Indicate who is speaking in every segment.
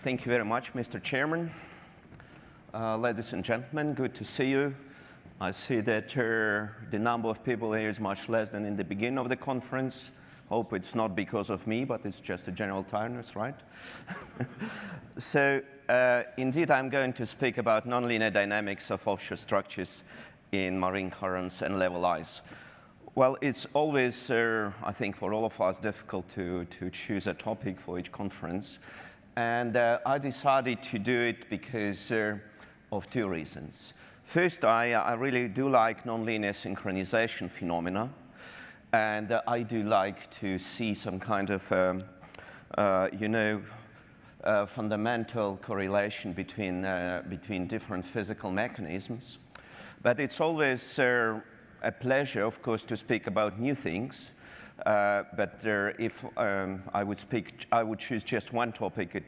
Speaker 1: Thank you very much, Mr. Chairman. Ladies and gentlemen, good to see you. I see that the number of people here is much less than in the beginning of the conference. Hope it's not because of me, but it's just a general tiredness, right? So, indeed, I'm going to speak about nonlinear dynamics of offshore structures in marine currents and level ice. Well, it's always, I think, for all of us, difficult to choose a topic for each conference. And I decided to do it because of two reasons. First, I really do like nonlinear synchronization phenomena. And I do like to see some kind of, fundamental correlation between different physical mechanisms. But it's always a pleasure, of course, to speak about new things. But if I would choose just one topic,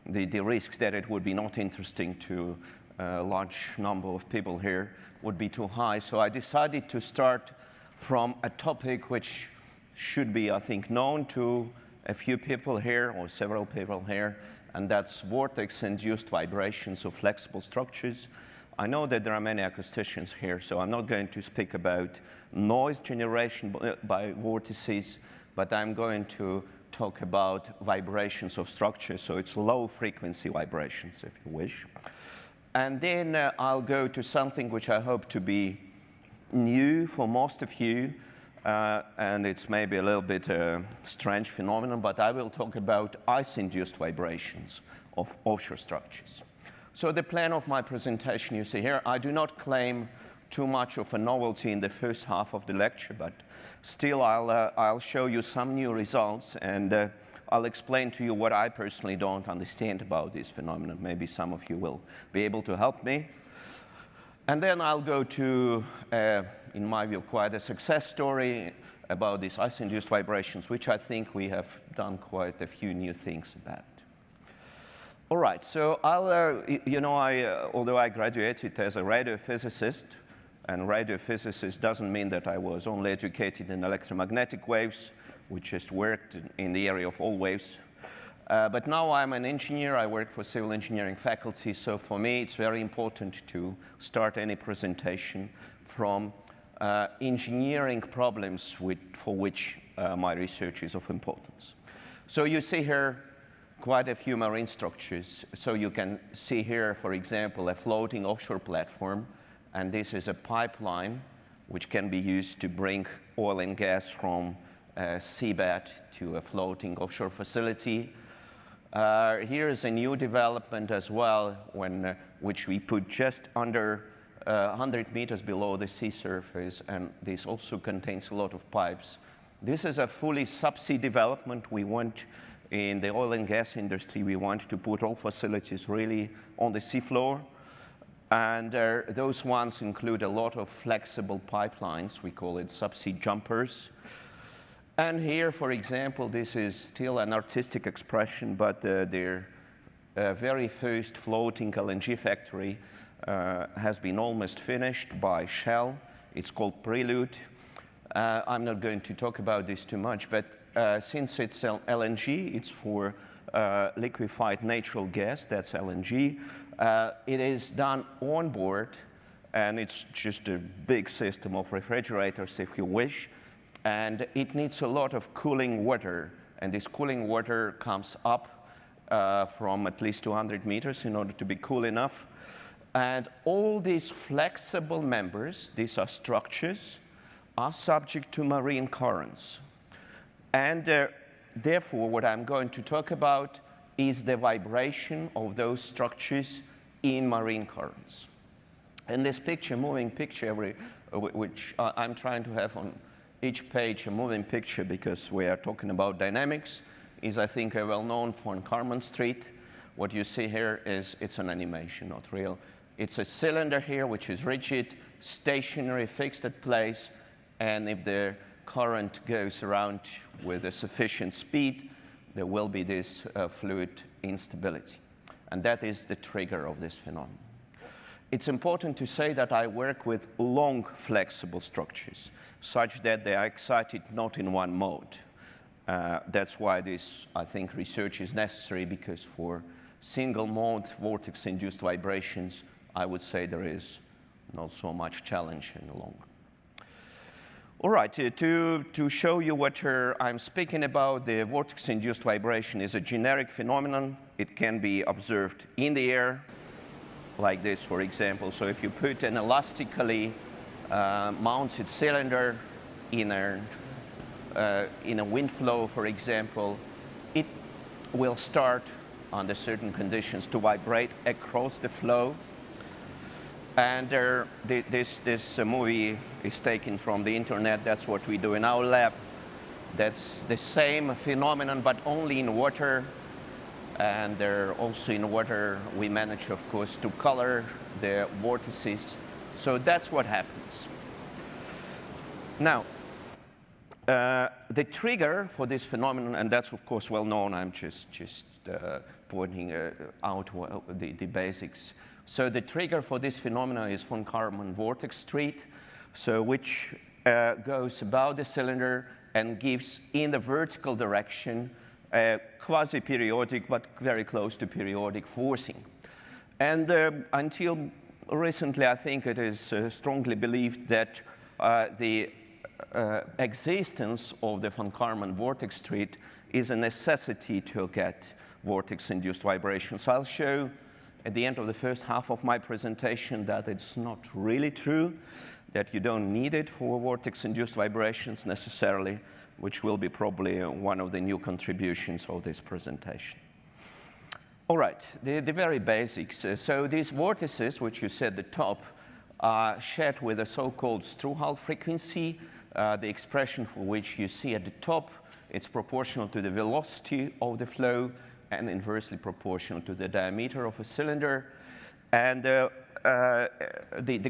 Speaker 1: the risks that it would be not interesting to a large number of people here would be too high. So I decided to start from a topic which should be, I think, known to a few people here, or several people here, and that's vortex-induced vibrations of flexible structures. I know that there are many acousticians here, so I'm not going to speak about noise generation by vortices, but I'm going to talk about vibrations of structures, so it's low-frequency vibrations, if you wish. And then I'll go to something which I hope to be new for most of you, and it's maybe a little bit strange phenomenon, but I will talk about ice-induced vibrations of offshore structures. So the plan of my presentation you see here, I do not claim too much of a novelty in the first half of the lecture, but still I'll show you some new results, and I'll explain to you what I personally don't understand about this phenomenon. Maybe some of you will be able to help me. And then I'll go to, in my view, quite a success story about these ice-induced vibrations, which I think we have done quite a few new things about. All right, so although I graduated as a radiophysicist, and radiophysicist doesn't mean that I was only educated in electromagnetic waves, which just worked in the area of all waves. But now I'm an engineer. I work for civil engineering faculty, so for me it's very important to start any presentation from engineering problems for which my research is of importance. So you see here quite a few marine structures. So you can see here, for example, a floating offshore platform, and this is a pipeline which can be used to bring oil and gas from seabed to a floating offshore facility. Here is a new development as well, which we put just under 100 meters below the sea surface, and this also contains a lot of pipes. This is a fully subsea development. We want, in the oil and gas industry, we want to put all facilities really on the seafloor. And those ones include a lot of flexible pipelines. We call it subsea jumpers. And here, for example, this is still an artistic expression, but their very first floating LNG factory has been almost finished by Shell. It's called Prelude. I'm not going to talk about this too much, but since it's LNG, it's for liquefied natural gas, that's LNG. It is done on board, and it's just a big system of refrigerators, if you wish. And it needs a lot of cooling water, and this cooling water comes up from at least 200 meters in order to be cool enough. And all these flexible members, these are structures, are subject to marine currents. And therefore, what I'm going to talk about is the vibration of those structures in marine currents. And this picture, moving picture, which I'm trying to have on each page a moving picture because we are talking about dynamics, is, I think, a well-known von Karman Street. What you see here is, it's an animation, not real. It's a cylinder here, which is rigid, stationary, fixed at place, and if the current goes around with a sufficient speed, there will be this fluid instability. And that is the trigger of this phenomenon. It's important to say that I work with long flexible structures, such that they are excited not in one mode. That's why this, I think, research is necessary, because for single mode vortex-induced vibrations, I would say there is not so much challenge any longer. All right, to show you what I'm speaking about, the vortex-induced vibration is a generic phenomenon. It can be observed in the air, like this, for example. So if you put an elastically mounted cylinder in a wind flow, for example, it will start, under certain conditions, to vibrate across the flow. And this movie is taken from the internet. That's what we do in our lab. That's the same phenomenon, but only in water. And also in water, we manage, of course, to color the vortices. So that's what happens. Now, the trigger for this phenomenon, and that's, of course, well known. I'm just pointing out the basics. So the trigger for this phenomenon is von Karman vortex street, so which goes about the cylinder and gives, in the vertical direction, a quasi-periodic but very close to periodic forcing. And until recently, I think it is strongly believed that the existence of the von Karman vortex street is a necessity to get vortex-induced vibrations. I'll show at the end of the first half of my presentation that it's not really true, that you don't need it for vortex-induced vibrations necessarily, which will be probably one of the new contributions of this presentation. All right, the very basics. So these vortices, which you see at the top, are shared with a so-called Struhal frequency, the expression for which you see at the top. It's proportional to the velocity of the flow and inversely proportional to the diameter of a cylinder. And the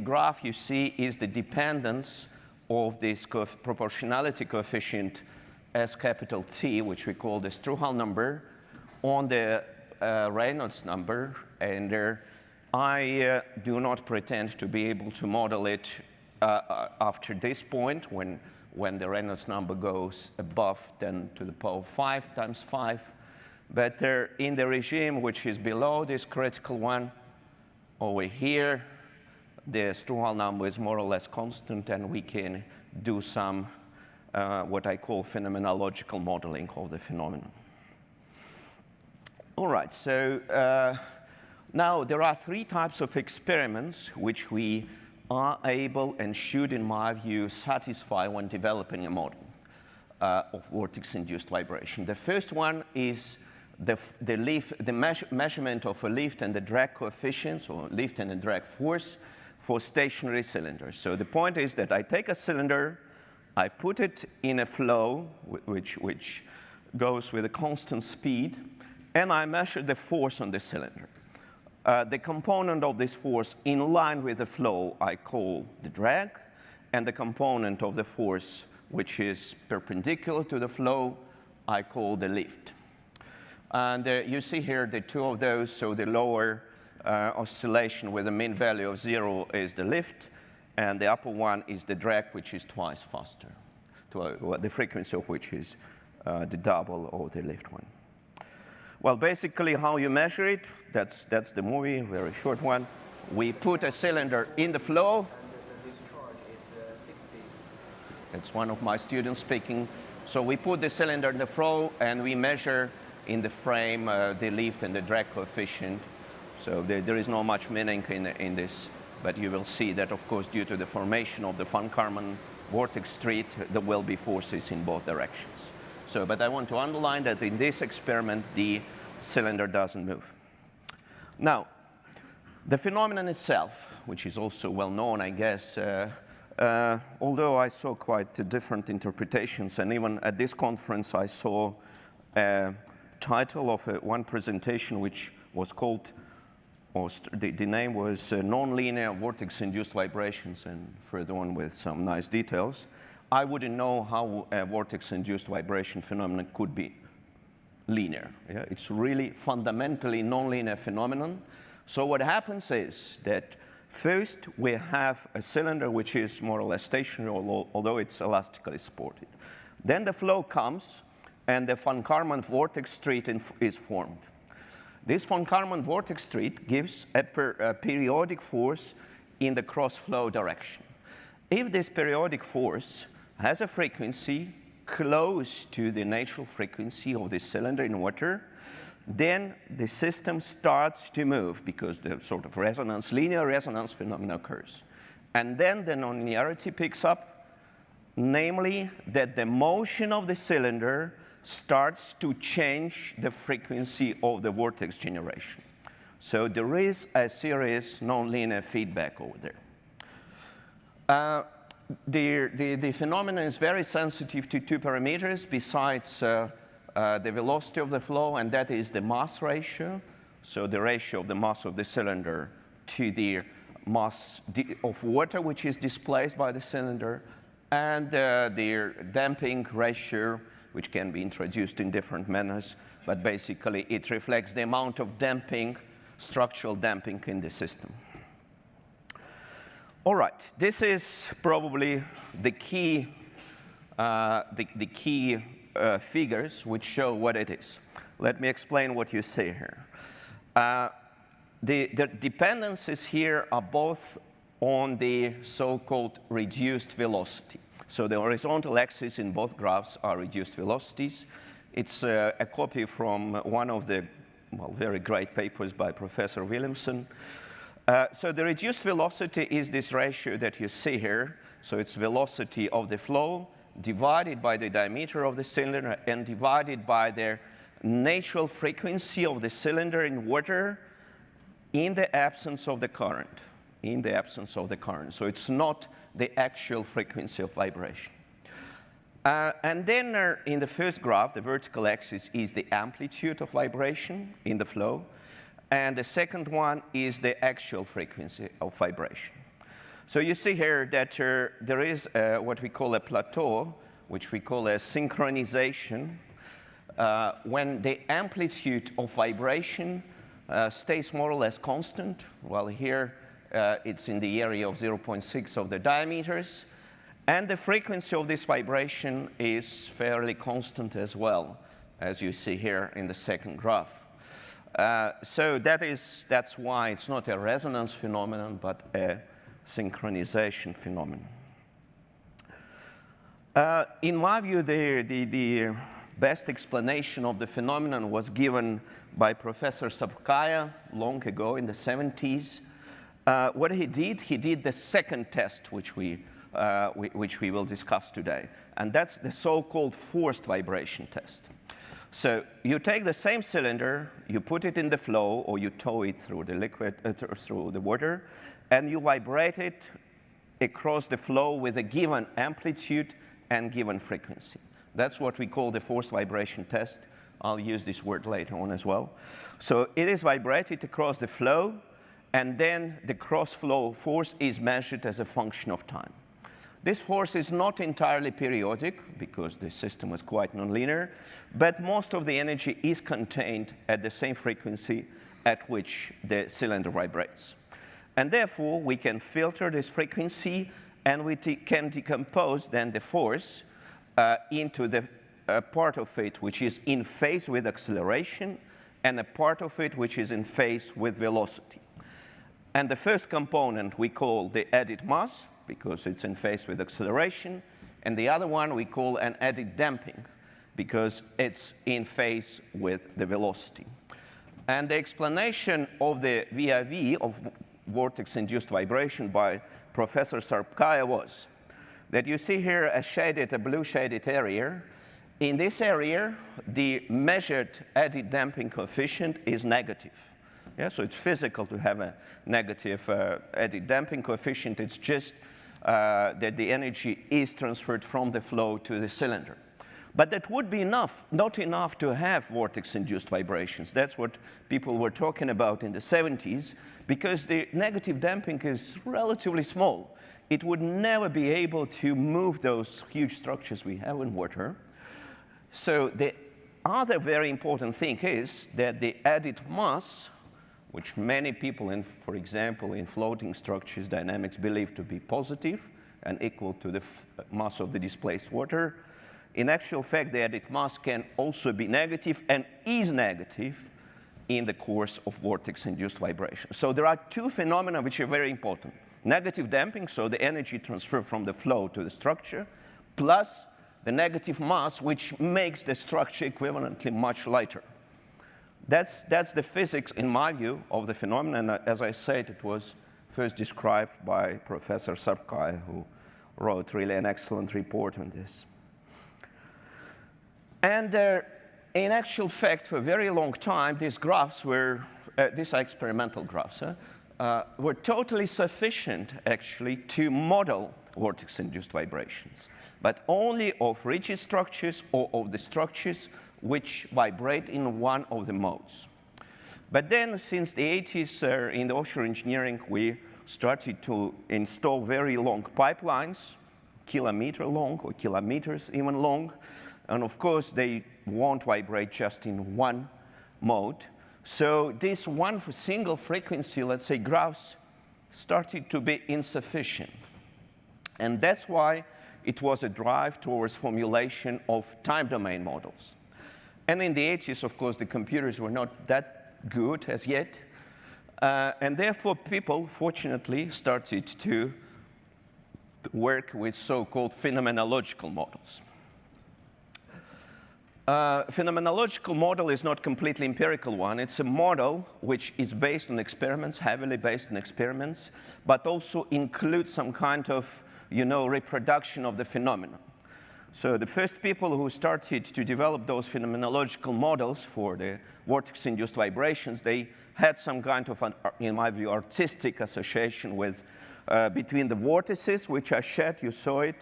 Speaker 1: graph you see is the dependence of this proportionality coefficient S capital T, which we call the Struhal number, on the Reynolds number. And I do not pretend to be able to model it after this point, when the Reynolds number goes above 10 to the power 5 times 5. But in the regime which is below this critical one, over here, the Struhal number is more or less constant, and we can do some what I call phenomenological modeling of the phenomenon. All right, so now there are three types of experiments which we are able and should, in my view, satisfy when developing a model of vortex-induced vibration. The first one is the measurement of a lift and the drag coefficients, or lift and the drag force, for stationary cylinders. So the point is that I take a cylinder, I put it in a flow which goes with a constant speed, and I measure the force on the cylinder. The component of this force in line with the flow I call the drag, and the component of the force which is perpendicular to the flow I call the lift. And you see here the two of those. So the lower oscillation with a mean value of 0 is the lift, and the upper one is the drag, which is twice faster, the frequency of which is the double of the lift one. Well, basically how you measure it, that's the movie, very short one. We put a cylinder in the flow.
Speaker 2: And the discharge is 60.
Speaker 1: It's one of my students speaking. So we put the cylinder in the flow, and we measure in the frame the lift and the drag coefficient. So there is not much meaning in this, but you will see that, of course, due to the formation of the von Karman vortex street, there will be forces in both directions. So, but I want to underline that in this experiment, the cylinder doesn't move. Now, the phenomenon itself, which is also well known, I guess, although I saw quite different interpretations, and even at this conference I saw a title of one presentation which was called, or the name was NONLINEAR Vortex-Induced Vibrations, and further on with some nice details. I wouldn't know how a vortex-induced vibration phenomenon could be linear. Yeah? It's really fundamentally nonlinear phenomenon. So what happens is that first we have a cylinder which is more or less stationary, although it's elastically supported. Then the flow comes, and the von Karman vortex street is formed. This von Karman vortex street gives a periodic force in the cross-flow direction. If this periodic force has a frequency close to the natural frequency of the cylinder in water, then the system starts to move because the sort of resonance, linear resonance phenomenon occurs. And then the nonlinearity picks up, namely that the motion of the cylinder starts to change the frequency of the vortex generation. So there is a serious nonlinear feedback over there. The phenomenon is very sensitive to two parameters besides the velocity of the flow, and that is the mass ratio. So the ratio of the mass of the cylinder to the mass of water which is displaced by the cylinder, and the damping ratio, which can be introduced in different manners, but basically it reflects the amount of damping, structural damping in the system. All right, this is probably the key, figures which show what it is. Let me explain what you see here. The dependencies here are both on the so-called reduced velocity. So the horizontal axis in both graphs are reduced velocities. It's a copy from one of the very great papers by Professor Williamson. So the reduced velocity is this ratio that you see here. So it's velocity of the flow divided by the diameter of the cylinder and divided by the natural frequency of the cylinder in water in the absence of the current. In the absence of the current. So it's not the actual frequency of vibration. And then in the first graph, the vertical axis is the amplitude of vibration in the flow. And the second one is the actual frequency of vibration. So you see here that there is what we call a plateau, which we call a synchronization, when the amplitude of vibration stays more or less constant. Well, here it's in the area of 0.6 of the diameters. And the frequency of this vibration is fairly constant as well, as you see here in the second graph. So that's why it's not a resonance phenomenon, but a synchronization phenomenon. In my view, the best explanation of the phenomenon was given by Professor Sapkaya long ago in the 70s. What he did the second test, which we will discuss today, and that's the so-called forced vibration test. So you take the same cylinder, you put it in the flow, or you tow it through the liquid, through the water, and you vibrate it across the flow with a given amplitude and given frequency. That's what we call the forced vibration test. I'll use this word later on as well. So it is vibrated across the flow, and then the cross-flow force is measured as a function of time. This force is not entirely periodic, because the system is quite nonlinear, but most of the energy is contained at the same frequency at which the cylinder vibrates. And therefore, we can filter this frequency, and we can decompose then the force into the part of it which is in phase with acceleration, and a part of it which is in phase with velocity. And the first component we call the added mass, because it's in phase with acceleration, and the other one we call an added damping, because it's in phase with the velocity. And the explanation of the VIV, of vortex-induced vibration, by Professor Sapkaya was that you see here a blue shaded area. In this area, the measured added damping coefficient is negative. Yeah, so it's physical to have a negative added damping coefficient. It's just that the energy is transferred from the flow to the cylinder. But that would be not enough to have vortex-induced vibrations. That's what people were talking about in the 70s, because the negative damping is relatively small. It would never be able to move those huge structures we have in water. So the other very important thing is that the added mass, which many people, for example, in floating structures dynamics believe to be positive and equal to the mass of the displaced water, in actual fact, the added mass can also be negative and is negative in the course of vortex-induced vibrations. So there are two phenomena which are very important. Negative damping, so the energy transfer from the flow to the structure, plus the negative mass, which makes the structure equivalently much lighter. That's the physics, in my view, of the phenomenon. And as I said, it was first described by Professor Sarkai, who wrote really an excellent report on this. And in actual fact, for a very long time, these graphs were, these are experimental graphs, were totally sufficient, actually, to model vortex-induced vibrations, but only of rigid structures or of the structures which vibrate in one of the modes. But then, since the 80s, in the offshore engineering, we started to install very long pipelines, kilometer long or kilometers even long. And of course, they won't vibrate just in one mode. So this one single frequency, let's say, graphs started to be insufficient. And that's why it was a drive towards formulation of time domain models. And in the 80s, of course, the computers were not that good as yet. And therefore, people, fortunately, started to work with so-called phenomenological models. Phenomenological model is not completely empirical one. It's a model which is based on experiments, heavily based on experiments, but also includes some kind of, reproduction of the phenomenon. So the first people who started to develop those phenomenological models for the vortex-induced vibrations, they had some kind of, in my view, artistic association with between the vortices, which are shed, you saw it,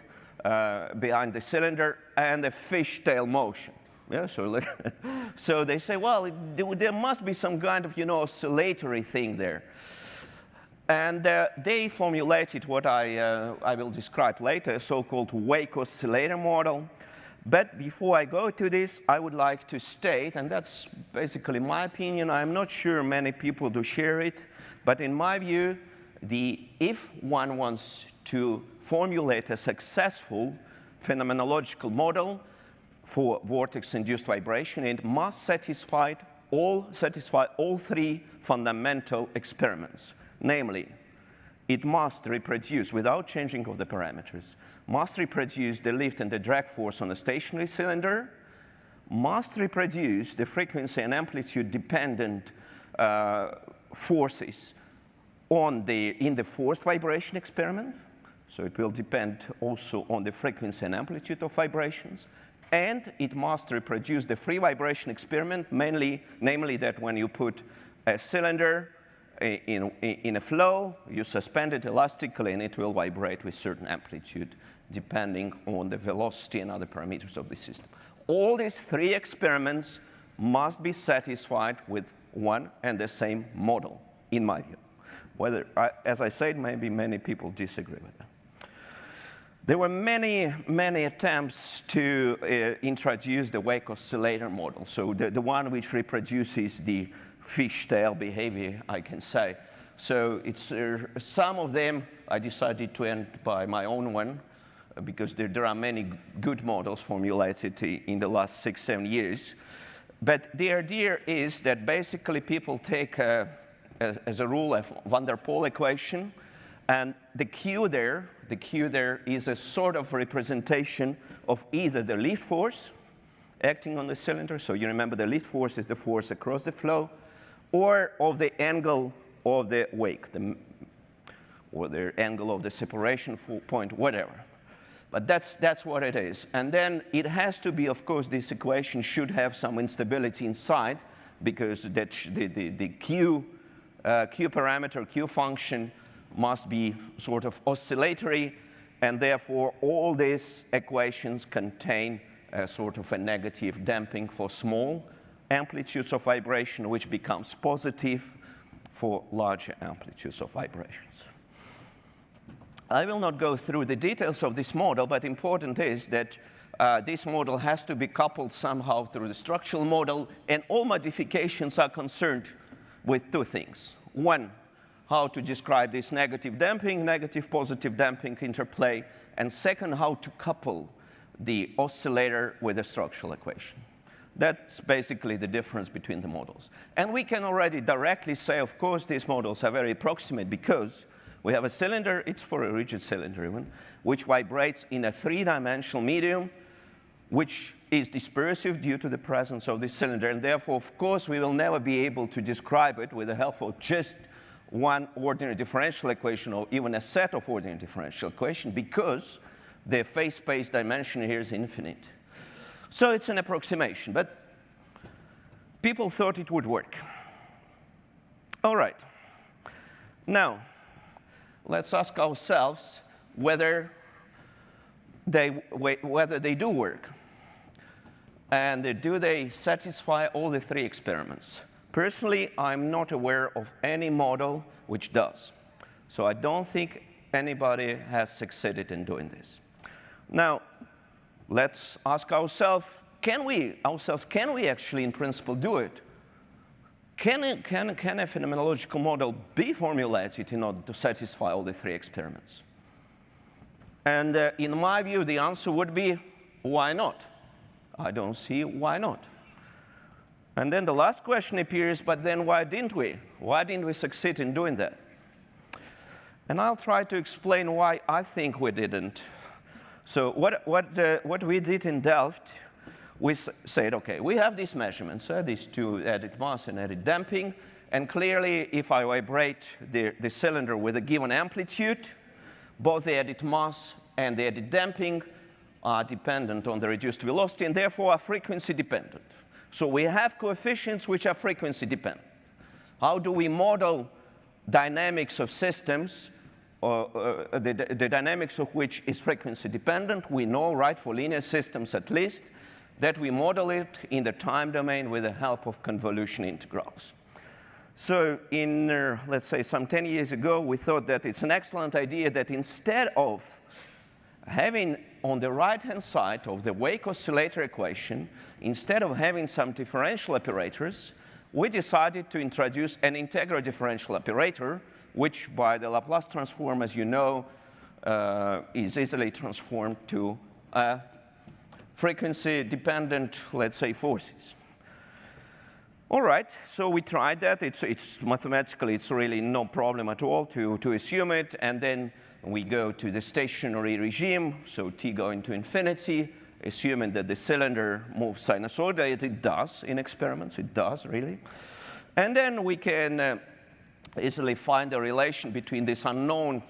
Speaker 1: behind the cylinder, and the fishtail motion. Yeah, so they say, well, there must be some kind of, oscillatory thing there. And they formulated what I will describe later, a so-called wake-oscillator model. But before I go to this, I would like to state, and that's basically my opinion, I'm not sure many people do share it, but in my view, if one wants to formulate a successful phenomenological model for vortex-induced vibration, it must satisfy all three fundamental experiments. Namely, it must reproduce, without changing of the parameters, must reproduce the lift and the drag force on a stationary cylinder, must reproduce the frequency and amplitude dependent forces in the forced vibration experiment. So it will depend also on the frequency and amplitude of vibrations. And it must reproduce the free vibration experiment, namely that when you put a cylinder in a flow, you suspend it elastically, and it will vibrate with certain amplitude, depending on the velocity and other parameters of the system. All these three experiments must be satisfied with one and the same model, in my view. As I said, maybe many people disagree with that. There were many attempts to introduce the wake-oscillator model, so the one which reproduces the fishtail behavior, I can say. So it's some of them I decided to end by my own one, because there are many good models formulated in the last 6-7 years. But the idea is that basically people take, as a rule, a van der Pol equation, and the Q there is a sort of representation of either the lift force acting on the cylinder, so you remember the lift force is the force across the flow, or of the angle of the wake, or the angle of the separation point, whatever. But that's what it is. And then it has to be, of course, this equation should have some instability inside, because the Q parameter, Q function, must be sort of oscillatory, and therefore all these equations contain a sort of a negative damping for small amplitudes of vibration, which becomes positive for larger amplitudes of vibrations. I will not go through the details of this model, but important is that this model has to be coupled somehow through the structural model, and all modifications are concerned with two things. One, how to describe this negative damping, negative-positive damping interplay, and second, how to couple the oscillator with the structural equation. That's basically the difference between the models. And we can already directly say, of course, these models are very approximate because we have a cylinder, it's for a rigid cylinder even, which vibrates in a three-dimensional medium, which is dispersive due to the presence of this cylinder. And therefore, of course, we will never be able to describe it with the help of just one ordinary differential equation or even a set of ordinary differential equations because the phase space dimension here is infinite. So it's an approximation, but people thought it would work. All right. Now, let's ask ourselves whether they do work. And do they satisfy all the three experiments? Personally, I'm not aware of any model which does. So I don't think anybody has succeeded in doing this. Now, let's ask ourselves, can we actually, in principle, do it? Can a phenomenological model be formulated in order to satisfy all the three experiments? And in my view, the answer would be, why not? I don't see why not. And then the last question appears, but then why didn't we? Why didn't we succeed in doing that? And I'll try to explain why I think we didn't. So what we did in Delft, we said, OK, we have these measurements, these two added mass and added damping. And clearly, if I vibrate the cylinder with a given amplitude, both the added mass and the added damping are dependent on the reduced velocity, and therefore are frequency dependent. So we have coefficients which are frequency dependent. How do we model dynamics of systems, the dynamics of which is frequency dependent? We know, right, for linear systems at least, that we model it in the time domain with the help of convolution integrals. So in, let's say, some 10 years ago, we thought that it's an excellent idea that instead of having on the right-hand side of the wake-oscillator equation, instead of having some differential operators, we decided to introduce an integral differential operator, which by the Laplace transform, as you know, is easily transformed to frequency-dependent, let's say, forces. All right, so we tried that. It's mathematically, it's really no problem at all to assume it. And then we go to the stationary regime, so t going to infinity, assuming that the cylinder moves sinusoidally. It does in experiments. It does, really. And then we can easily find a relation between this unknown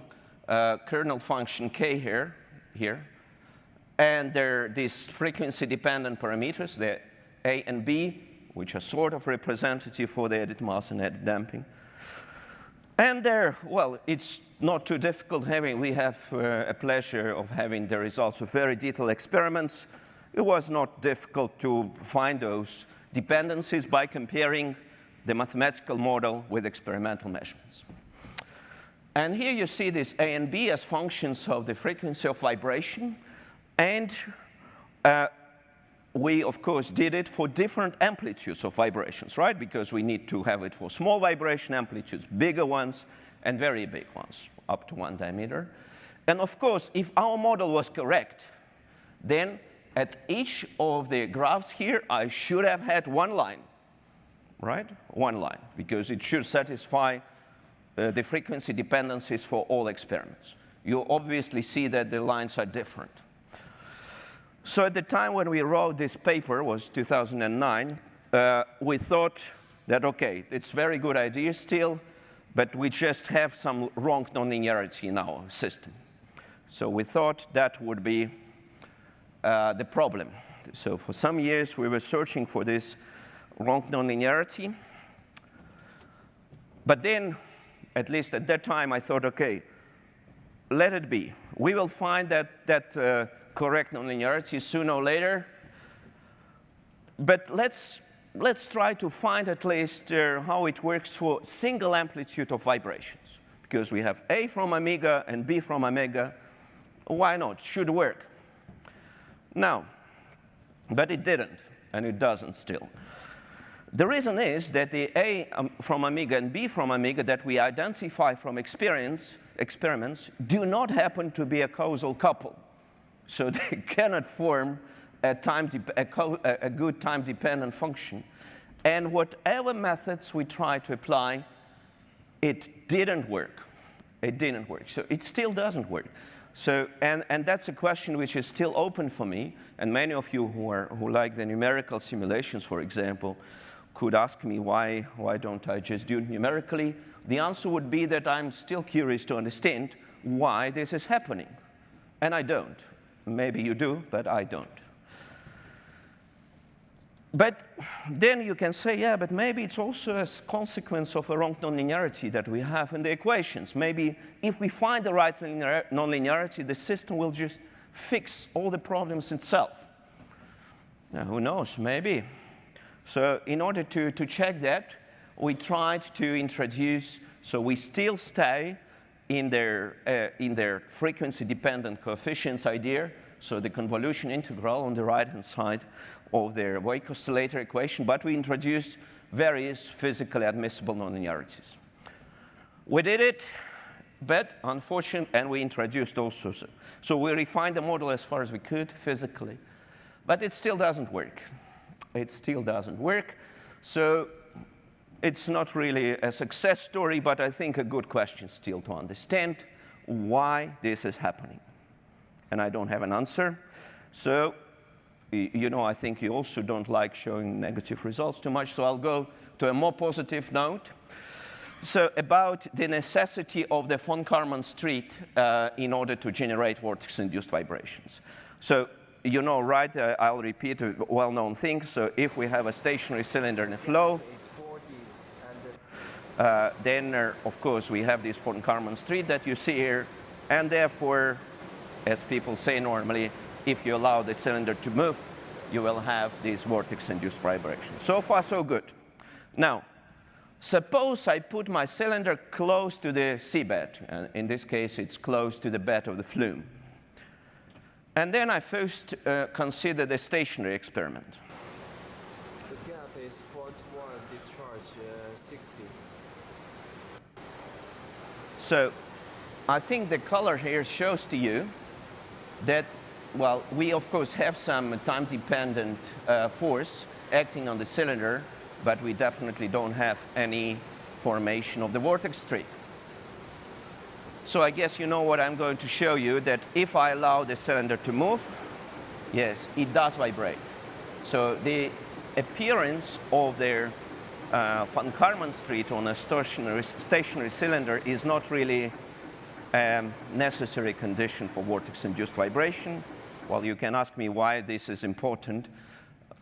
Speaker 1: kernel function k here, and these frequency-dependent parameters, the a and b, which are sort of representative for the added mass and added damping. And there, well, it's not too difficult. We have a pleasure of having the results of very detailed experiments. It was not difficult to find those dependencies by comparing the mathematical model with experimental measurements. And here you see this A and B as functions of the frequency of vibration. And we, of course, did it for different amplitudes of vibrations, right? Because we need to have it for small vibration amplitudes, bigger ones, and very big ones, up to 1 diameter. And of course, if our model was correct, then at each of the graphs here, I should have had one line, right? One line, because it should satisfy the frequency dependencies for all experiments. You obviously see that the lines are different. So at the time when we wrote this paper, was 2009, we thought that, OK, it's a very good idea still, but we just have some wrong nonlinearity in our system. So we thought that would be the problem. So for some years, we were searching for this wrong nonlinearity. But then, at least at that time, I thought, OK, let it be. We will find that correct nonlinearity sooner or later. But let's try to find at least how it works for single amplitude of vibrations. Because we have A from omega and B from omega. Why not? Should work. Now, but it didn't, and it doesn't still. The reason is that the A from omega and B from omega that we identify from experiments do not happen to be a causal couple. So they cannot form a good time-dependent function. And whatever methods we try to apply, it didn't work. It didn't work. So it still doesn't work. So, and that's a question which is still open for me. And many of you who like the numerical simulations, for example, could ask me why don't I just do it numerically? The answer would be that I'm still curious to understand why this is happening. And I don't. Maybe you do, but I don't. But then you can say, yeah, but maybe it's also a consequence of a wrong nonlinearity that we have in the equations. Maybe if we find the right nonlinearity, the system will just fix all the problems itself. Now, who knows? Maybe. So in order to check that, we tried to introduce, so we still stay in their frequency-dependent coefficients idea, so the convolution integral on the right-hand side of their wake-oscillator equation, but we introduced various physically admissible nonlinearities. We did it, but unfortunately, and we introduced also, so we refined the model as far as we could physically, but it still doesn't work. It still doesn't work. So it's not really a success story, but I think a good question still to understand why this is happening. And I don't have an answer. So, you know, I think you also don't like showing negative results too much, so I'll go to a more positive note. So about the necessity of the von Karman street in order to generate vortex-induced vibrations. So, you know, right, I'll repeat a well-known thing. So if we have a stationary cylinder in a flow, then, of course, we have this von Karman street that you see here. And therefore, as people say normally, if you allow the cylinder to move, you will have these vortex-induced vibrations. So far, so good. Now, suppose I put my cylinder close to the seabed. And in this case, it's close to the bed of the flume. And then I first consider the stationary experiment.
Speaker 2: The gap is 0.1, discharge 60.
Speaker 1: So I think the color here shows to you that, well, we of course have some time-dependent force acting on the cylinder, but we definitely don't have any formation of the vortex street. So I guess you know what I'm going to show you, that if I allow the cylinder to move, yes, it does vibrate. So the appearance of their von Karman street on a stationary cylinder is not really a necessary condition for vortex-induced vibration. Well, you can ask me why this is important.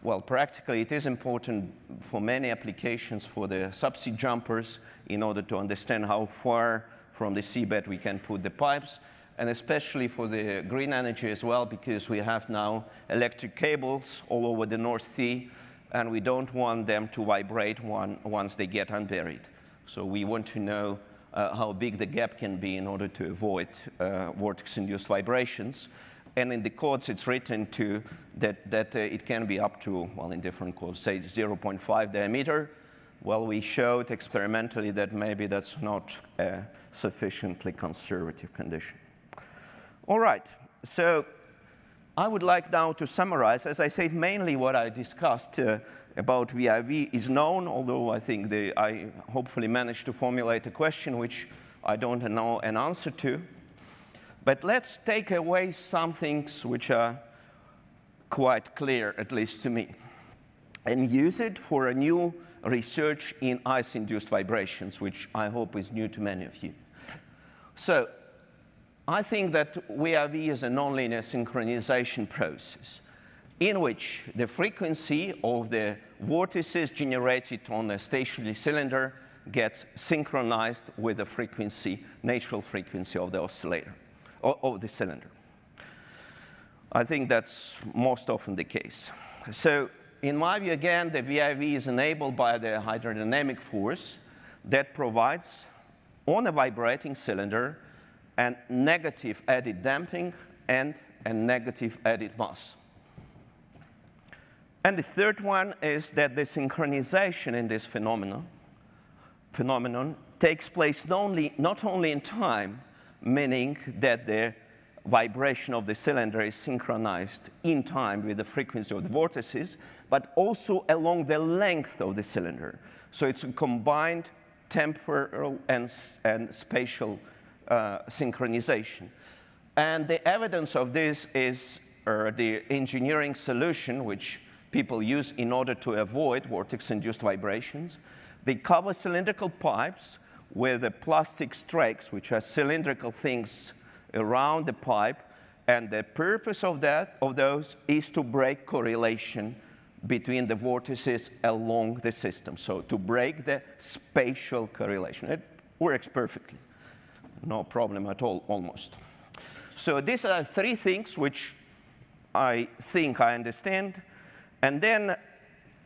Speaker 1: Well, practically, it is important for many applications for the subsea jumpers in order to understand how far from the seabed we can put the pipes, and especially for the green energy as well, because we have now electric cables all over the North Sea, and we don't want them to vibrate once they get unburied. So we want to know how big the gap can be in order to avoid vortex-induced vibrations. And in the codes, it's written that it can be up to, well, in different codes, say 0.5 diameter. Well, we showed experimentally that maybe that's not a sufficiently conservative condition. All right, so I would like now to summarize. As I said, mainly what I discussed about VIV is known, although I think I hopefully managed to formulate a question which I don't know an answer to. But let's take away some things which are quite clear, at least to me, and use it for a new research in ice-induced vibrations, which I hope is new to many of you. So I think that VIV is a nonlinear synchronization process in which the frequency of the vortices generated on a stationary cylinder gets synchronized with the frequency, natural frequency of the oscillator, of the cylinder. I think that's most often the case. So in my view, again, the VIV is enabled by the hydrodynamic force that provides, on a vibrating cylinder, a negative added damping and a negative added mass. And the third one is that the synchronization in this phenomenon takes place not only in time, meaning that the vibration of the cylinder is synchronized in time with the frequency of the vortices, but also along the length of the cylinder. So it's a combined temporal and spatial synchronization. And the evidence of this is the engineering solution, which people use in order to avoid vortex-induced vibrations. They cover cylindrical pipes with the plastic strakes, which are cylindrical things around the pipe, and the purpose of those is to break correlation between the vortices along the system, so to break the spatial correlation. It works perfectly, no problem at all, almost. So these are three things which I think I understand, and then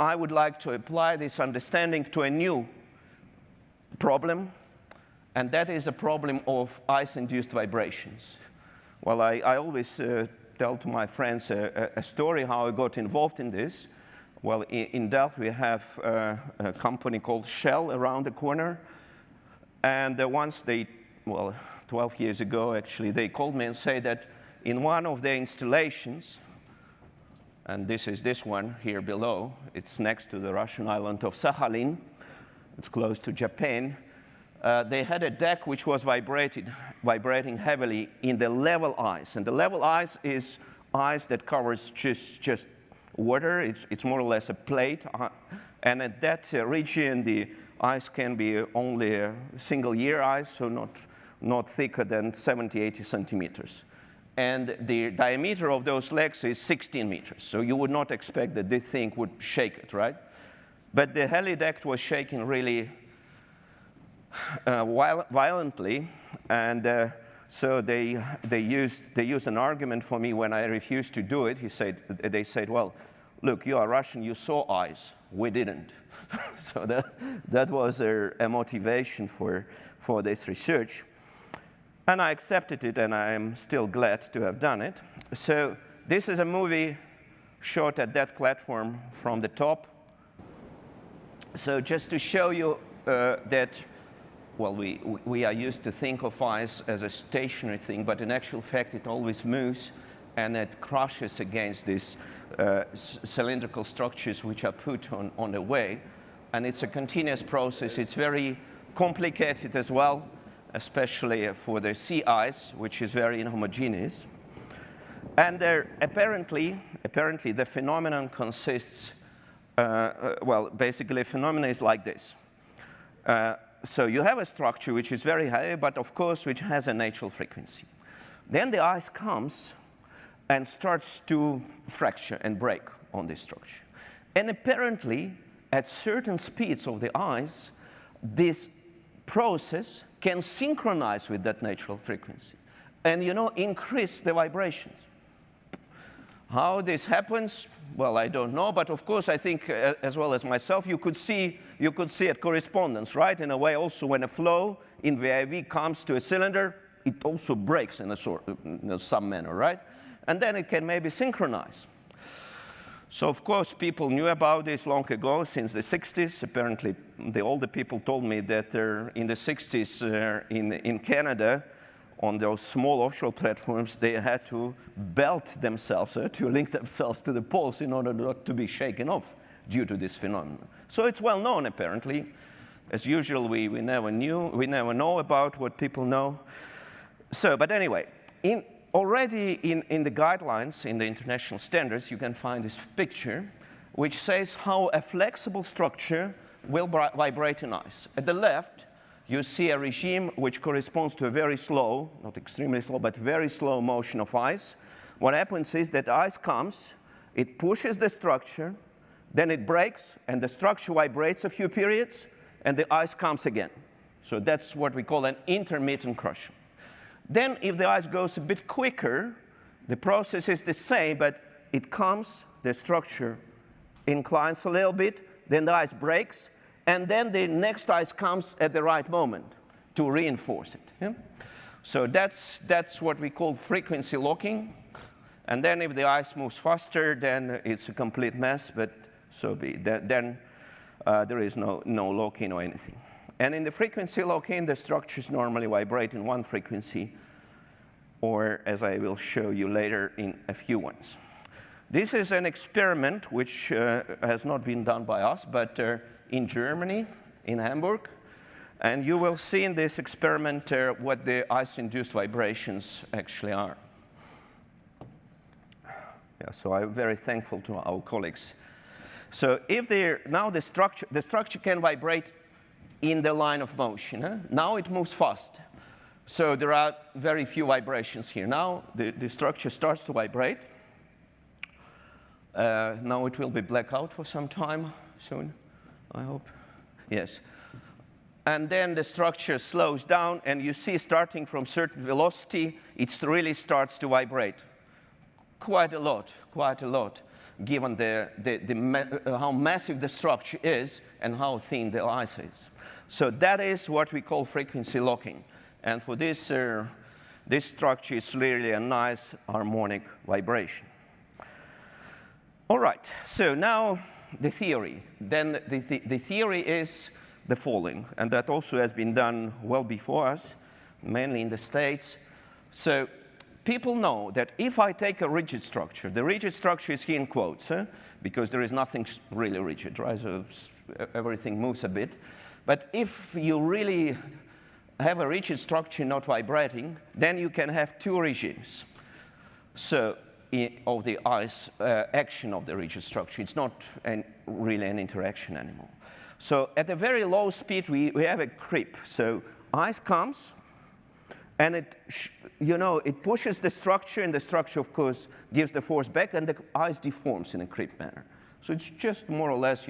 Speaker 1: I would like to apply this understanding to a new problem, and that is a problem of ice-induced vibrations. Well, I always tell to my friends a story how I got involved in this. Well, in Delft, we have a company called Shell around the corner, and once they, well, 12 years ago, actually, they called me and said that in one of their installations, and this is this one here below, it's next to the Russian island of Sakhalin, it's close to Japan, they had a deck which was vibrating heavily in the level ice. And the level ice is ice that covers just water. It's more or less a plate. And at that region, the ice can be only a single-year ice, so not thicker than 70, 80 centimeters. And the diameter of those legs is 16 meters. So you would not expect that this thing would shake it, right? But the helideck was shaking really violently, and so they used an argument for me when I refused to do it. They said, well, look, you are Russian, you saw ice, we didn't. So that was a motivation for this research. And I accepted it, and I am still glad to have done it. So this is a movie shot at that platform from the top. So just to show you that, well, we are used to think of ice as a stationary thing, but in actual fact, it always moves, and it crushes against these cylindrical structures which are put on the way. And it's a continuous process. It's very complicated as well, especially for the sea ice, which is very inhomogeneous. And apparently, the phenomenon consists, well, basically, a phenomenon is like this. So you have a structure which is very heavy, but of course, which has a natural frequency. Then the ice comes and starts to fracture and break on this structure. And apparently, at certain speeds of the ice, this process can synchronize with that natural frequency and, increase the vibrations. How this happens, well, I don't know, but of course, I think, as well as myself, you could see a correspondence, right? In a way, also, when a flow in VIV comes to a cylinder, it also breaks in some manner, right? And then it can maybe synchronize. So, of course, people knew about this long ago, since the 60s. Apparently, the older people told me that in the 60s in Canada, on those small offshore platforms, they had to belt themselves, to link themselves to the poles in order not to be shaken off due to this phenomenon. So it's well known, apparently. As usual, we never know about what people know. So, but anyway, already in the guidelines, in the international standards, you can find this picture, which says how a flexible structure will vibrate in ice. At the left, you see a regime which corresponds to a very slow, not extremely slow, but very slow motion of ice. What happens is that ice comes, it pushes the structure, then it breaks, and the structure vibrates a few periods, and the ice comes again. So that's what we call an intermittent crushing. Then, if the ice goes a bit quicker, the process is the same, but it comes, the structure inclines a little bit, then the ice breaks, and then the next ice comes at the right moment to reinforce it. Yeah? So that's what we call frequency locking. And then if the ice moves faster, then it's a complete mess, but so be it. Then there is no locking or anything. And in the frequency locking, the structures normally vibrate in one frequency or as I will show you later in a few ones. This is an experiment which has not been done by us, but in Germany, in Hamburg. And you will see in this experiment what the ice-induced vibrations actually are. Yeah, so I'm very thankful to our colleagues. So if now the structure can vibrate in the line of motion. Now it moves fast. So there are very few vibrations here. Now the structure starts to vibrate. Now it will be blackout for some time soon, I hope. Yes. And then the structure slows down, and you see starting from certain velocity, it really starts to vibrate. Quite a lot, given how massive the structure is and how thin the ice is. So that is what we call frequency locking. And for this, this structure is really a nice harmonic vibration. All right, so now the theory. Then the theory is the following, and that also has been done well before us, mainly in the States. So people know that if I take a rigid structure, the rigid structure is here in quotes, because there is nothing really rigid, right? So everything moves a bit. But if you really have a rigid structure not vibrating, then you can have two regimes. So of the ice action of the rigid structure. It's not really an interaction anymore. So at a very low speed, we have a creep. So ice comes, and it pushes the structure, and the structure, of course, gives the force back, and the ice deforms in a creep manner. So it's just more or less,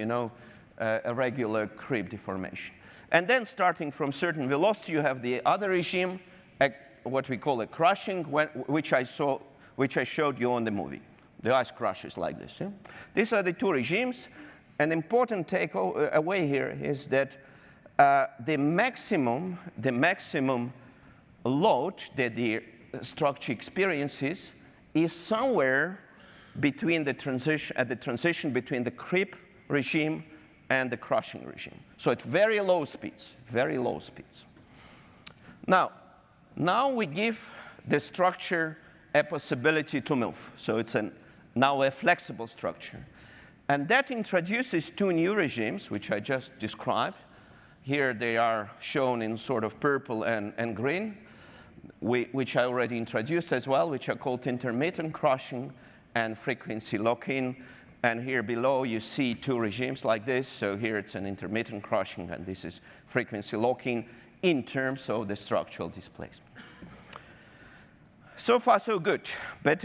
Speaker 1: a regular creep deformation. And then starting from certain velocity, you have the other regime, what we call a crushing, which I showed you on the movie. The ice crushes like this. Yeah? These are the two regimes. An important takeaway here is that the maximum load that the structure experiences is somewhere between the transition between the creep regime and the crushing regime. So at very low speeds, very low speeds. Now we give the structure a possibility to move. So it's now a flexible structure. And that introduces two new regimes, which I just described. Here they are shown in sort of purple and green, which I already introduced as well, which are called intermittent crushing and frequency lock-in. And here below, you see two regimes like this. So here it's an intermittent crushing, and this is frequency lock-in in terms of the structural displacement. So far, so good. But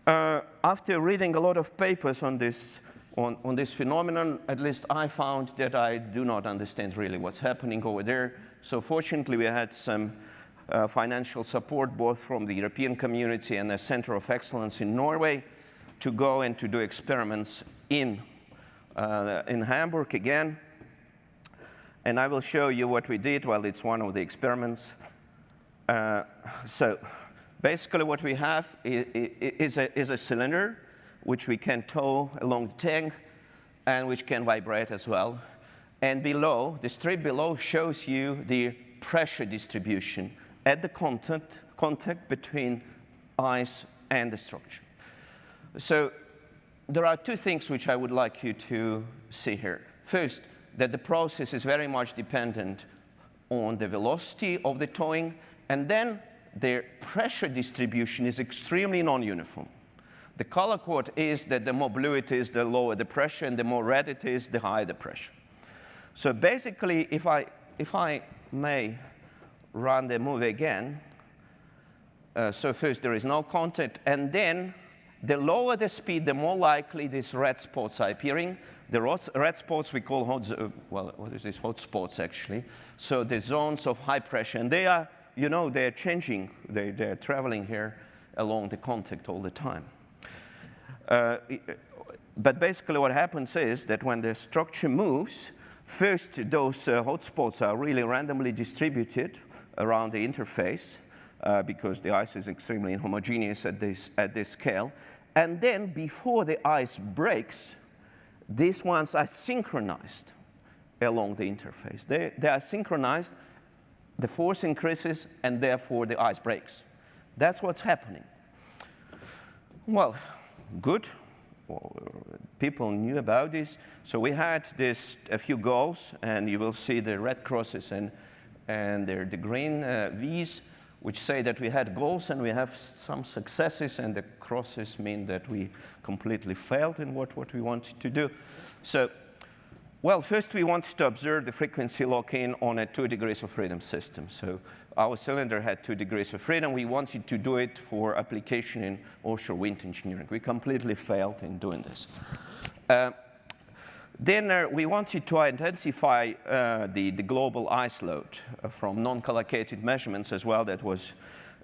Speaker 1: after reading a lot of papers on this phenomenon, at least I found that I do not understand really what's happening over there. So fortunately, we had some financial support, both from the European community and a Center of Excellence in Norway, to go and to do experiments in Hamburg again. And I will show you what we did. Well, it's one of the experiments. So basically what we have is a cylinder which we can tow along the tank and which can vibrate as well. And below, the strip below shows you the pressure distribution at the contact between ice and the structure. So there are two things which I would like you to see here. First, that the process is very much dependent on the velocity of the towing, and then the pressure distribution is extremely non-uniform. The color code is that the more blue it is, the lower the pressure, and the more red it is, the higher the pressure. So basically, if I may run the movie again, so first there is no contact, and then the lower the speed, the more likely these red spots are appearing. The red spots we call hot spots actually. So the zones of high pressure, and they are, they're changing. They're traveling here along the contact all the time. But basically what happens is that when the structure moves, first those hot spots are really randomly distributed around the interface because the ice is extremely inhomogeneous at this scale. And then before the ice breaks, these ones are synchronized along the interface. They are synchronized, the force increases, and therefore the ice breaks. That's what's happening. Well, good. Well, people knew about this. So we had a few goals, and you will see the red crosses and the green V's, which say that we had goals and we have some successes, and the crosses mean that we completely failed in what we wanted to do. So, well, first we wanted to observe the frequency lock-in on a 2 degrees of freedom system. So our cylinder had 2 degrees of freedom. We wanted to do it for application in offshore wind engineering. We completely failed in doing this. Then we wanted to identify the global ice load from non-collocated measurements as well. That was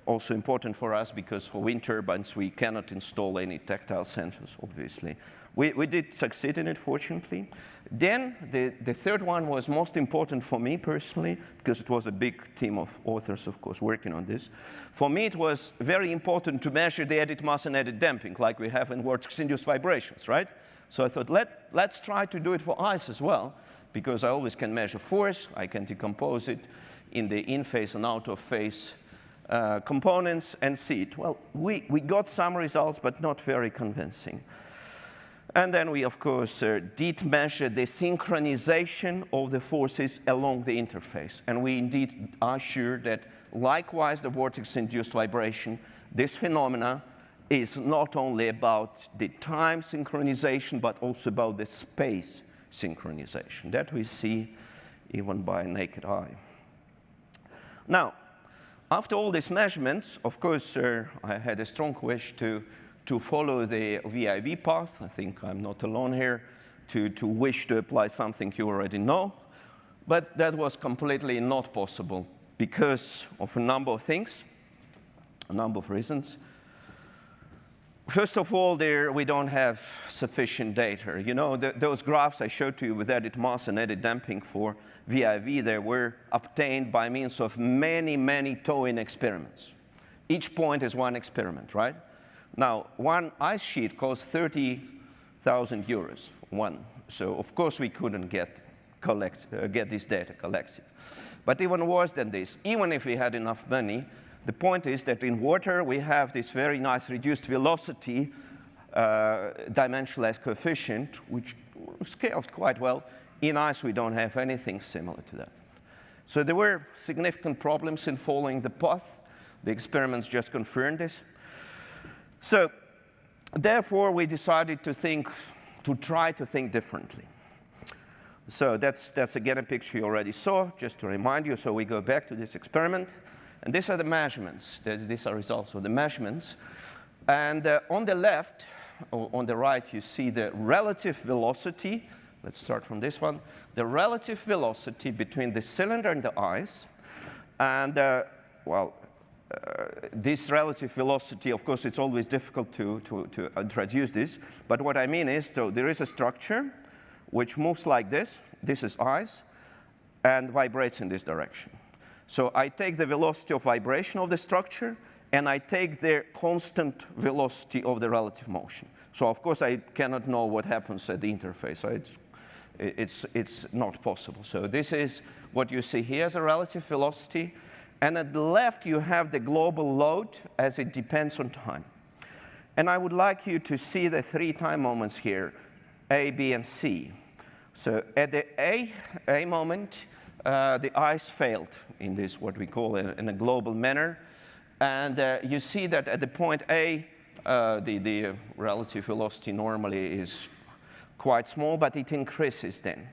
Speaker 1: also important for us because for wind turbines, we cannot install any tactile sensors, obviously. We did succeed in it, fortunately. Then the third one was most important for me personally, because it was a big team of authors, of course, working on this. For me, it was very important to measure the eddy mass and eddy damping, like we have in Vortex-Induced Vibrations, right? So I thought, let's try to do it for ice as well, because I always can measure force. I can decompose it in the in-phase and out-of-phase components and see it. Well, we got some results, but not very convincing. And then we, of course, did measure the synchronization of the forces along the interface. And we indeed are sure that, likewise, the vortex-induced vibration, this phenomena is not only about the time synchronization, but also about the space synchronization. That we see even by naked eye. Now, after all these measurements, of course, I had a strong wish to follow the VIV path. I think I'm not alone here to wish to apply something you already know. But that was completely not possible because of a number of things, a number of reasons. First of all, we don't have sufficient data. You know, those graphs I showed to you with eddy mass and eddy damping for VIV, they were obtained by means of many, many towing experiments. Each point is one experiment, right? Now, one ice sheet costs 30,000 euros, one. So, of course, we couldn't get this data collected. But even worse than this, even if we had enough money, the point is that in water, we have this very nice reduced velocity dimensionalized coefficient, which scales quite well. In ice, we don't have anything similar to that. So there were significant problems in following the path. The experiments just confirmed this. So therefore, we decided to try to think differently. So that's again a picture you already saw, just to remind you. So we go back to this experiment. And these are the measurements. These are results of the measurements. And on the left, or on the right, you see the relative velocity. Let's start from this one. The relative velocity between the cylinder and the ice. And, this relative velocity, of course, it's always difficult to introduce this. But what I mean is, so there is a structure which moves like this. This is ice, and vibrates in this direction. So I take the velocity of vibration of the structure, and I take the constant velocity of the relative motion. So of course, I cannot know what happens at the interface. So it's not possible. So this is what you see here as a relative velocity. And at the left, you have the global load as it depends on time. And I would like you to see the 3 time moments here, A, B, and C. So at the A moment, the ice failed in this, what we call in a global manner. And you see that at the point A, the relative velocity normally is quite small, but it increases then.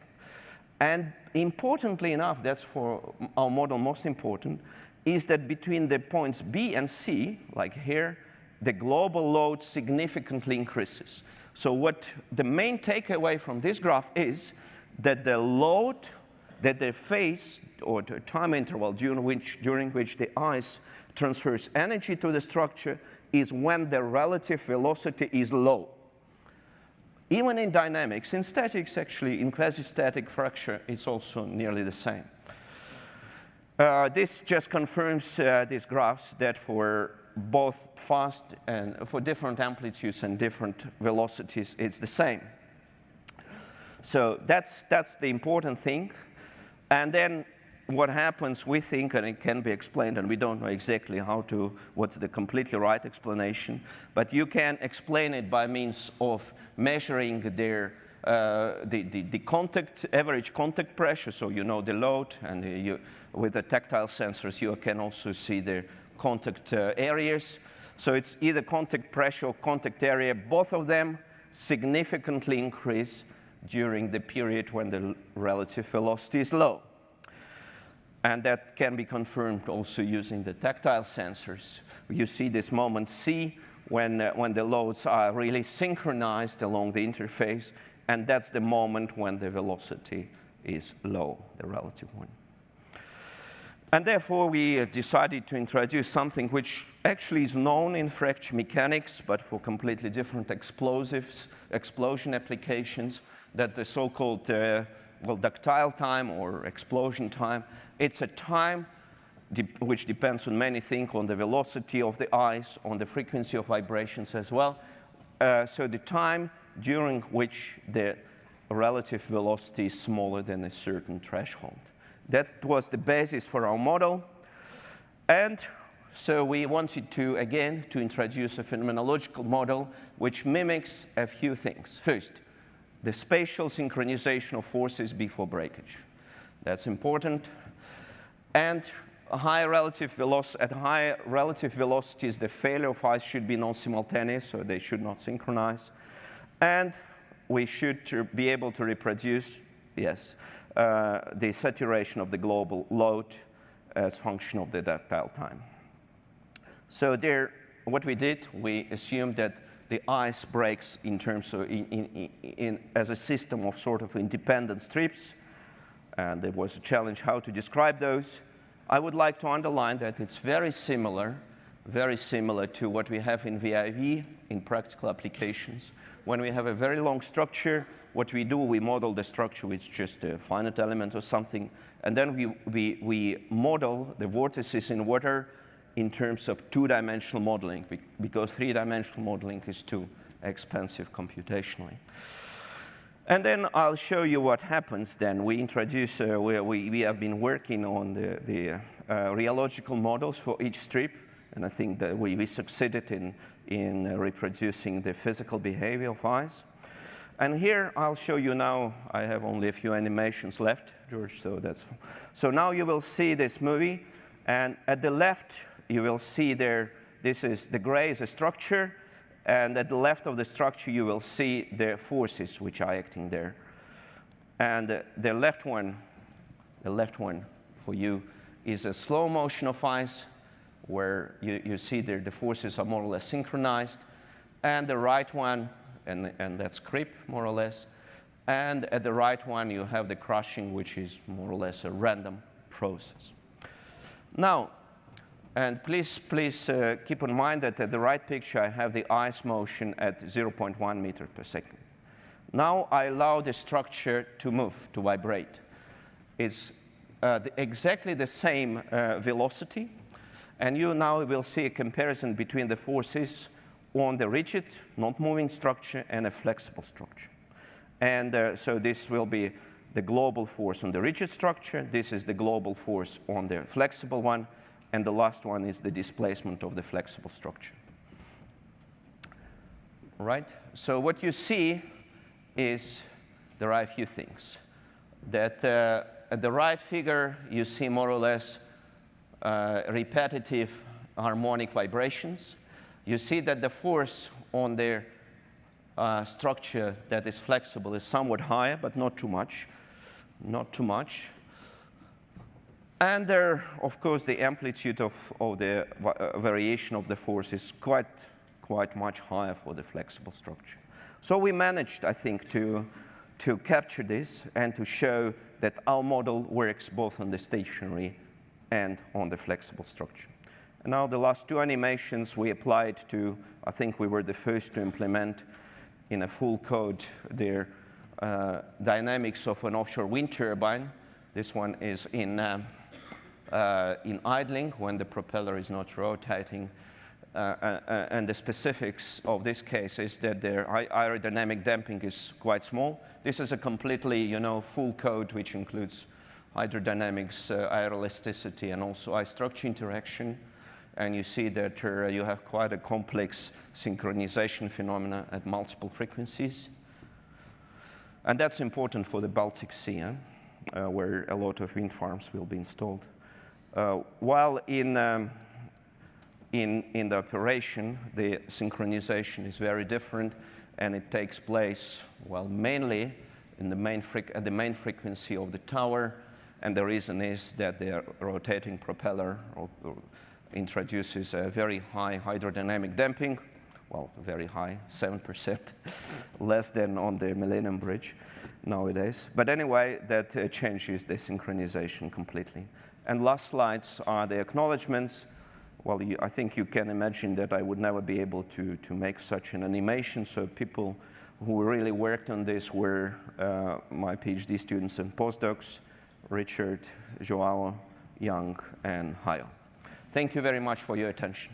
Speaker 1: And importantly enough, that's for our model most important, is that between the points B and C, like here, the global load significantly increases. So what the main takeaway from this graph is that the load, that the phase or the time interval during which the ice transfers energy to the structure is when the relative velocity is low. Even in dynamics, in statics actually, in quasi-static fracture, it's also nearly the same. This just confirms these graphs that for both fast and for different amplitudes and different velocities, it's the same. So that's the important thing. And then what happens, we think, and it can be explained, and we don't know exactly what's the completely right explanation, but you can explain it by means of measuring their average contact pressure, so you know the load, and with the tactile sensors, you can also see the contact areas. So it's either contact pressure or contact area. Both of them significantly increase during the period when the relative velocity is low. And that can be confirmed also using the tactile sensors. You see this moment C when the loads are really synchronized along the interface, and that's the moment when the velocity is low, the relative one. And therefore, we decided to introduce something which actually is known in fracture mechanics, but for completely different explosion applications, that the so-called ductile time or explosion time. It's a time which depends on many things, on the velocity of the ice, on the frequency of vibrations as well. So the time during which the relative velocity is smaller than a certain threshold. That was the basis for our model. And so we wanted to, again, to introduce a phenomenological model which mimics a few things. First, the spatial synchronization of forces before breakage. That's important. And at high relative velocities, the failure of ice should be non-simultaneous, so they should not synchronize. And we should be able to reproduce, yes, the saturation of the global load as function of the ductile time. So there, what we did, we assumed that the ice breaks in terms of as a system of sort of independent strips, and there was a challenge how to describe those. I would like to underline that it's very similar to what we have in VIV in practical applications. When we have a very long structure, what we do, we model the structure with just a finite element or something, and then we model the vortices in water in terms of two-dimensional modeling, because three-dimensional modeling is too expensive computationally. And then I'll show you what happens then. We introduce, we have been working on the rheological models for each strip, and I think that we succeeded in reproducing the physical behavior of ice. And here I'll show you now, I have only a few animations left, George, so now you will see this movie, and at the left, you will see there, the gray is a structure, and at the left of the structure, you will see the forces which are acting there. And the left one for you is a slow motion of ice, where you see there the forces are more or less synchronized, and the right one, and that's creep, more or less, and at the right one, you have the crushing, which is more or less a random process. Now, and please keep in mind that at the right picture, I have the ice motion at 0.1 meters per second. Now I allow the structure to move, to vibrate. It's exactly the same velocity, and you now will see a comparison between the forces on the rigid, not moving structure and a flexible structure. And so this will be the global force on the rigid structure. This is the global force on the flexible one. And the last one is the displacement of the flexible structure. Right? So what you see is there are a few things. That at the right figure, you see more or less repetitive harmonic vibrations. You see that the force on the structure that is flexible is somewhat higher, but not too much. Not too much. And there, of course, the amplitude of the variation of the force is quite much higher for the flexible structure. So we managed, I think, to capture this and to show that our model works both on the stationary and on the flexible structure. And now the last two animations we applied to, I think we were the first to implement in a full code their dynamics of an offshore wind turbine. This one is in idling when the propeller is not rotating. And the specifics of this case is that their aerodynamic damping is quite small. This is a completely, full code which includes hydrodynamics, aeroelasticity, and also eye-structure interaction. And you see that you have quite a complex synchronization phenomena at multiple frequencies. And that's important for the Baltic Sea, where a lot of wind farms will be installed. While in the operation, the synchronization is very different, and it takes place, well, mainly in at the main frequency of the tower. And the reason is that the rotating propeller introduces a very high hydrodynamic damping, well, very high, 7%, less than on the Millennium Bridge nowadays. But anyway, that changes the synchronization completely. And last slides are the acknowledgements. Well, I think you can imagine that I would never be able to make such an animation. So people who really worked on this were my PhD students and postdocs, Richard, Joao, Young, and Hayo. Thank you very much for your attention.